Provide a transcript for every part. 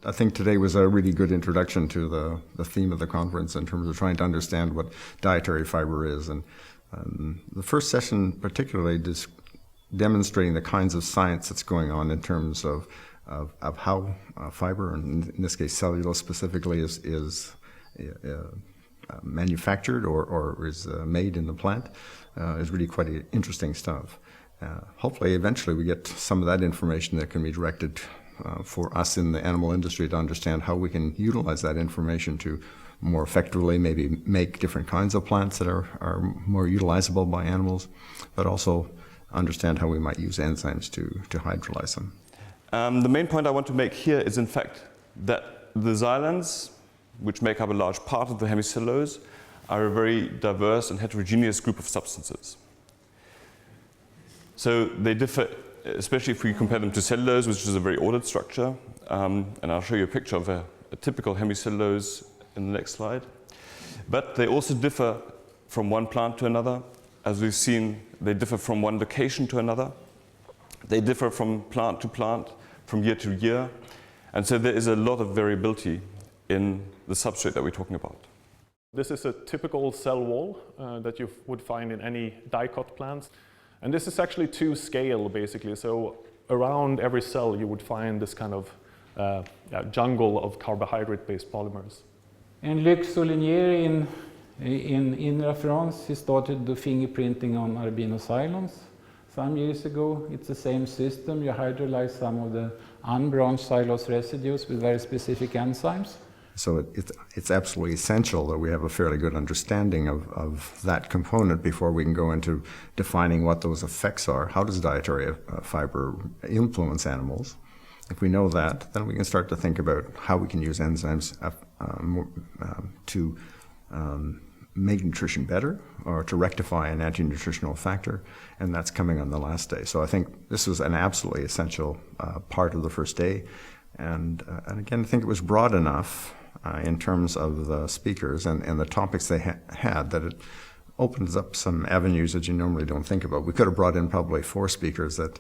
I think today was a really good introduction to the theme of the conference in terms of trying to understand what dietary fiber is. And the first session particularly demonstrating the kinds of science that's going on in terms of how fiber, and in this case cellulose specifically, is manufactured or is made in the plant is really quite interesting stuff. Hopefully eventually we get some of that information that can be directed for us in the animal industry to understand how we can utilize that information to more effectively maybe make different kinds of plants that are more utilizable by animals, but also understand how we might use enzymes to hydrolyze them. The main point I want to make here is in fact that the xylans, which make up a large part of the hemicellulose, are a very diverse and heterogeneous group of substances. So they differ, especially if we compare them to cellulose, which is a very ordered structure. And I'll show you a picture of a typical hemicellulose in the next slide. But they also differ from one plant to another. As we've seen, they differ from one location to another. They differ from plant to plant, from year to year. And so there is a lot of variability in the substrate that we're talking about. This is a typical cell wall that you would find in any dicot plants. And this is actually to scale, basically. So around every cell you would find this kind of jungle of carbohydrate-based polymers. And Luc Solinier in La France, he started the fingerprinting on albinoxylons some years ago. It's the same system. You hydrolyze some of the unbranched xylose residues with very specific enzymes. So it's absolutely essential that we have a fairly good understanding of that component before we can go into defining what those effects are. How does dietary fiber influence animals? If we know that, then we can start to think about how we can use enzymes to make nutrition better or to rectify an anti-nutritional factor, and that's coming on the last day. So I think this was an absolutely essential part of the first day. And again, I think it was broad enough in terms of the speakers and the topics they had that it opens up some avenues that you normally don't think about. We could have brought in probably 4 speakers that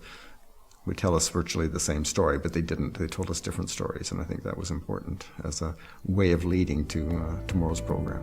would tell us virtually the same story, but they didn't. They told us different stories, and I think that was important as a way of leading to tomorrow's program.